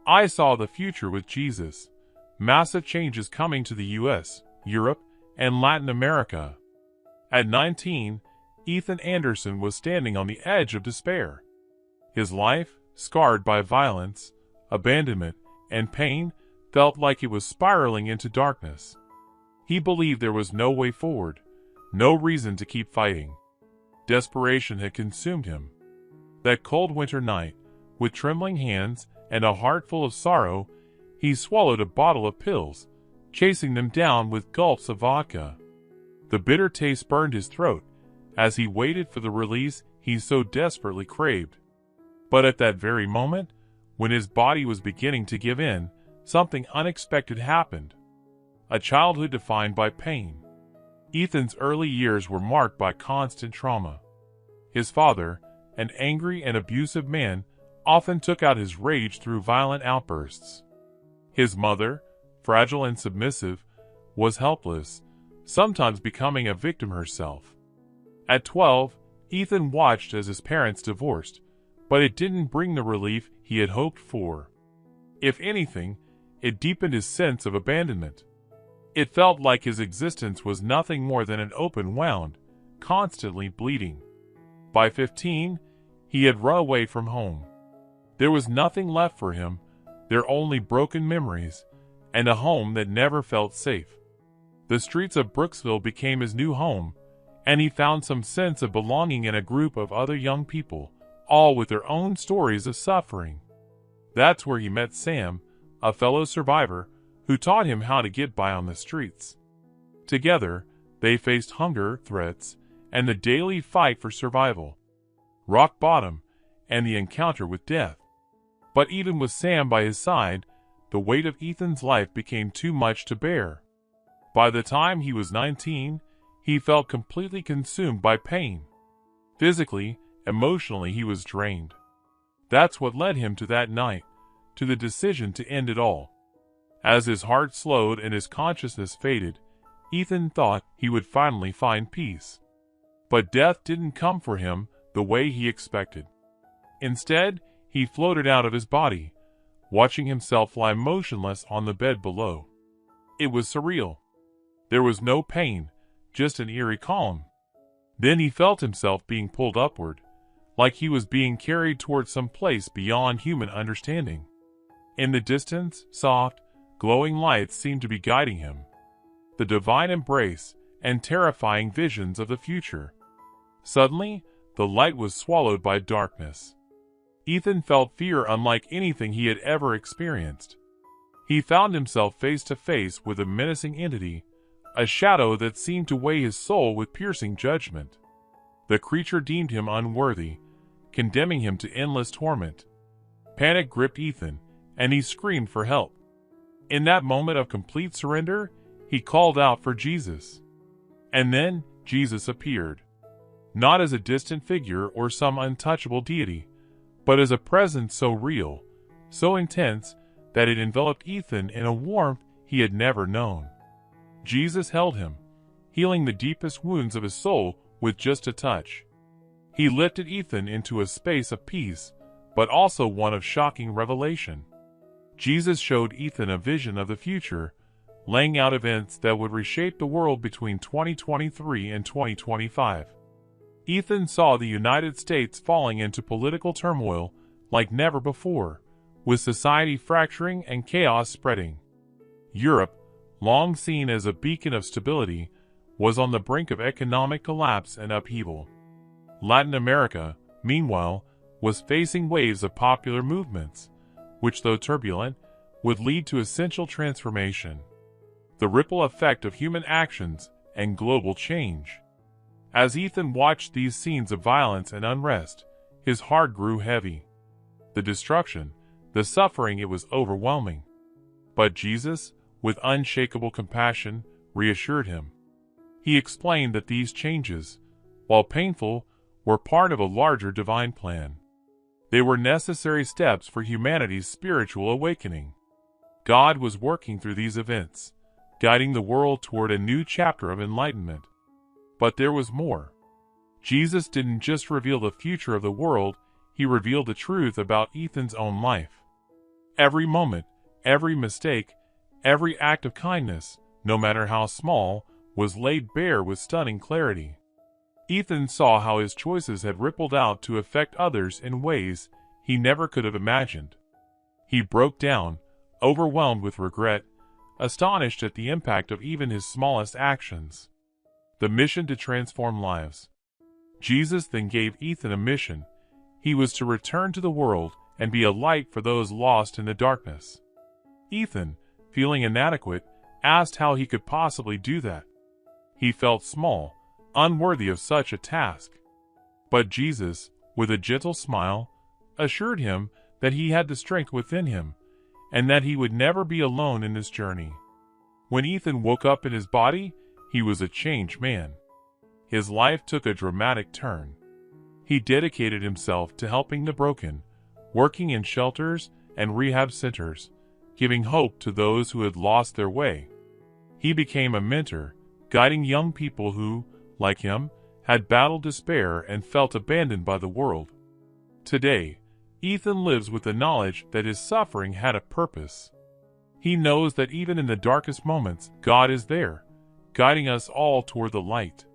I saw the future with Jesus. Massive changes coming to the US, Europe, and Latin America. At 19, Ethan Anderson was standing on the edge of despair. His life, scarred by violence, abandonment, and pain, felt like it was spiraling into darkness. He believed there was no way forward, no reason to keep fighting. Desperation had consumed him. That cold winter night, with trembling hands and a heart full of sorrow, he swallowed a bottle of pills, chasing them down with gulps of vodka. The bitter taste burned his throat as he waited for the release he so desperately craved. But at that very moment, when his body was beginning to give in, something unexpected happened. A childhood defined by pain. Ethan's early years were marked by constant trauma. His father, an angry and abusive man, often took out his rage through violent outbursts. His mother, fragile and submissive, was helpless, sometimes becoming a victim herself. At 12, Ethan watched as his parents divorced, but it didn't bring the relief he had hoped for. If anything, it deepened his sense of abandonment. It felt like his existence was nothing more than an open wound, constantly bleeding. By 15, he had run away from home. There was nothing left for him, there only broken memories, and a home that never felt safe. The streets of Brooksville became his new home, and he found some sense of belonging in a group of other young people, all with their own stories of suffering. That's where he met Sam, a fellow survivor, who taught him how to get by on the streets. Together, they faced hunger, threats, and the daily fight for survival, rock bottom, and the encounter with death. But even with Sam by his side, the weight of Ethan's life became too much to bear. By the time he was 19, he felt completely consumed by pain. Physically, emotionally, he was drained. That's what led him to that night, to the decision to end it all. As his heart slowed and his consciousness faded, Ethan thought he would finally find peace. But death didn't come for him the way he expected. Instead, he floated out of his body, watching himself lie motionless on the bed below. It was surreal. There was no pain, just an eerie calm. Then he felt himself being pulled upward, like he was being carried toward some place beyond human understanding. In the distance, soft, glowing lights seemed to be guiding him. The divine embrace and terrifying visions of the future. Suddenly, the light was swallowed by darkness. Ethan felt fear unlike anything he had ever experienced. He found himself face to face with a menacing entity, a shadow that seemed to weigh his soul with piercing judgment. The creature deemed him unworthy, condemning him to endless torment. Panic gripped Ethan, and he screamed for help. In that moment of complete surrender, he called out for Jesus. And then Jesus appeared. Not as a distant figure or some untouchable deity, but as a presence so real, so intense, that it enveloped Ethan in a warmth he had never known. Jesus held him, healing the deepest wounds of his soul with just a touch. He lifted Ethan into a space of peace, but also one of shocking revelation. Jesus showed Ethan a vision of the future, laying out events that would reshape the world between 2023 and 2025. Ethan saw the United States falling into political turmoil like never before, with society fracturing and chaos spreading. Europe, long seen as a beacon of stability, was on the brink of economic collapse and upheaval. Latin America, meanwhile, was facing waves of popular movements, which, though turbulent, would lead to essential transformation. The ripple effect of human actions and global change. As Ethan watched these scenes of violence and unrest, his heart grew heavy. The destruction, the suffering, it was overwhelming. But Jesus, with unshakable compassion, reassured him. He explained that these changes, while painful, were part of a larger divine plan. They were necessary steps for humanity's spiritual awakening. God was working through these events, guiding the world toward a new chapter of enlightenment. But there was more. Jesus didn't just reveal the future of the world, he revealed the truth about Ethan's own life. Every moment, every mistake, every act of kindness, no matter how small, was laid bare with stunning clarity. Ethan saw how his choices had rippled out to affect others in ways he never could have imagined. He broke down, overwhelmed with regret, astonished at the impact of even his smallest actions. The mission to transform lives. Jesus then gave Ethan a mission. He was to return to the world and be a light for those lost in the darkness. Ethan, feeling inadequate, asked how he could possibly do that. He felt small, unworthy of such a task. But Jesus, with a gentle smile, assured him that he had the strength within him, and that he would never be alone in this journey. When Ethan woke up in his body, he was a changed man. His life took a dramatic turn. He dedicated himself to helping the broken, working in shelters and rehab centers, giving hope to those who had lost their way. He became a mentor, guiding young people who, like him, had battled despair and felt abandoned by the world. Today, Ethan lives with the knowledge that his suffering had a purpose. He knows that even in the darkest moments, God is there, guiding us all toward the light.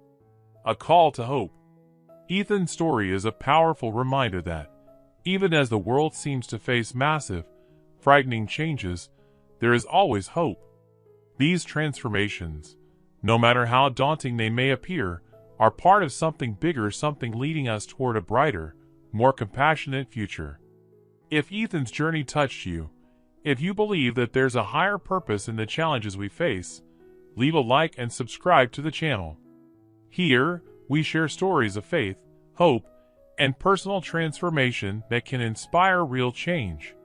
A call to hope. Ethan's story is a powerful reminder that, even as the world seems to face massive, frightening changes, there is always hope. These transformations, no matter how daunting they may appear, are part of something bigger, something leading us toward a brighter, more compassionate future. If Ethan's journey touched you, if you believe that there's a higher purpose in the challenges we face, leave a like and subscribe to the channel. Here, we share stories of faith, hope, and personal transformation that can inspire real change.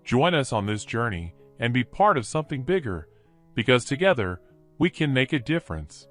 Join us on this journey and be part of something bigger, because together, we can make a difference.